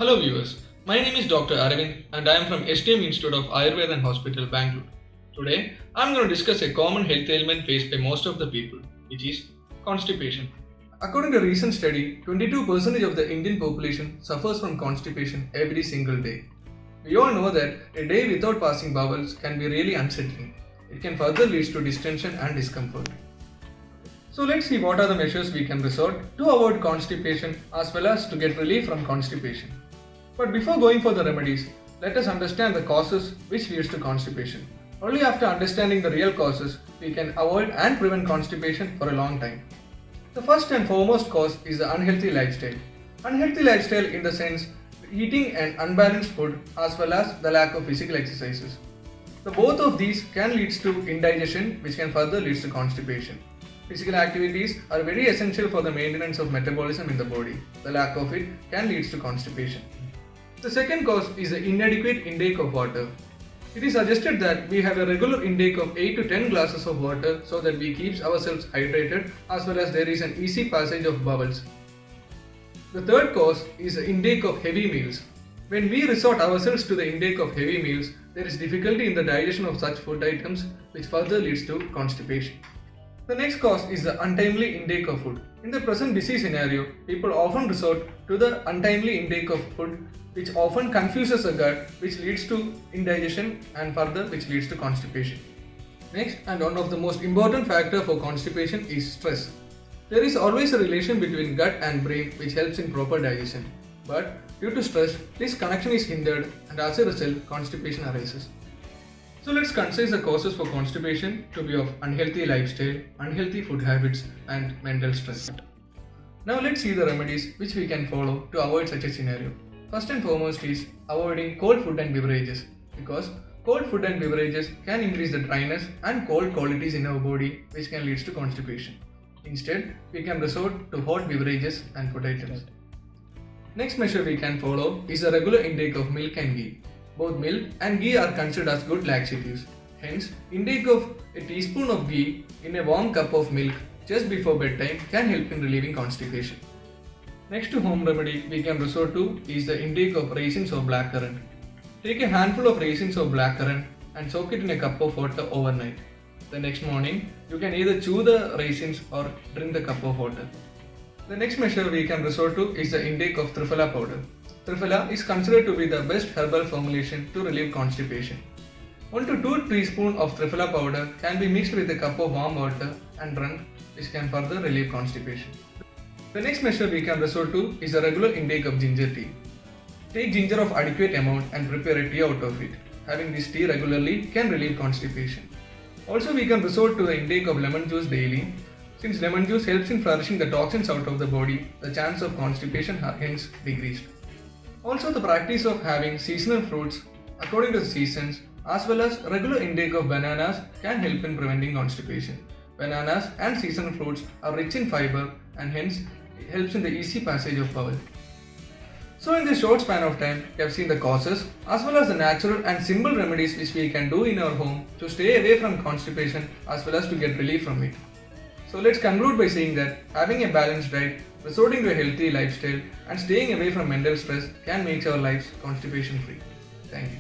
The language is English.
Hello viewers, my name is Dr. Aravind and I am from STM Institute of Ayurveda and Hospital, Bengaluru. Today, I am going to discuss a common health ailment faced by most of the people, which is constipation. According to a recent study, 22% of the Indian population suffers from constipation every single day. We all know that a day without passing bowels can be really unsettling. It can further lead to distension and discomfort. So let's see what are the measures we can resort to avoid constipation as well as to get relief from constipation. But before going for the remedies, let us understand the causes which leads to constipation. Only after understanding the real causes, we can avoid and prevent constipation for a long time. The first and foremost cause is the unhealthy lifestyle. Unhealthy lifestyle in the sense eating an unbalanced food as well as the lack of physical exercises. The both of these can lead to indigestion which can further lead to constipation. Physical activities are very essential for the maintenance of metabolism in the body. The lack of it can lead to constipation. The second cause is the inadequate intake of water. It is suggested that we have a regular intake of 8 to 10 glasses of water so that we keep ourselves hydrated as well as there is an easy passage of bowels. The third cause is the intake of heavy meals. When we resort ourselves to the intake of heavy meals, there is difficulty in the digestion of such food items which further leads to constipation. The next cause is the untimely intake of food. In the present busy scenario, people often resort to the untimely intake of food which often confuses the gut, which leads to indigestion and further which leads to constipation. Next, and one of the most important factor for constipation is stress. There is always a relation between gut and brain which helps in proper digestion. But due to stress, this connection is hindered and as a result, constipation arises. So let's consider the causes for constipation to be of unhealthy lifestyle, unhealthy food habits and mental stress. Now let's see the remedies which we can follow to avoid such a scenario. First and foremost is avoiding cold food and beverages, because cold food and beverages can increase the dryness and cold qualities in our body which can lead to constipation. Instead, we can resort to hot beverages and food items. Next measure we can follow is a regular intake of milk and ghee. Both milk and ghee are considered as good laxatives. Hence, intake of a teaspoon of ghee in a warm cup of milk just before bedtime can help in relieving constipation. Next to home remedy we can resort to is the intake of raisins or blackcurrant. Take a handful of raisins or blackcurrant and soak it in a cup of water overnight. The next morning, you can either chew the raisins or drink the cup of water. The next measure we can resort to is the intake of Triphala powder. Triphala is considered to be the best herbal formulation to relieve constipation. 1 to 2 teaspoons of Triphala powder can be mixed with a cup of warm water and drunk, which can further relieve constipation. The next measure we can resort to is a regular intake of ginger tea. Take ginger of adequate amount and prepare a tea out of it. Having this tea regularly can relieve constipation. Also, we can resort to the intake of lemon juice daily. Since lemon juice helps in flushing the toxins out of the body, the chance of constipation are hence decreased. Also, the practice of having seasonal fruits according to the seasons as well as regular intake of bananas can help in preventing constipation. Bananas and seasonal fruits are rich in fiber and hence it helps in the easy passage of bowel. So in this short span of time, we have seen the causes as well as the natural and simple remedies which we can do in our home to stay away from constipation as well as to get relief from it. So let's conclude by saying that having a balanced diet, resorting to a healthy lifestyle and staying away from mental stress can make our lives constipation free. Thank you.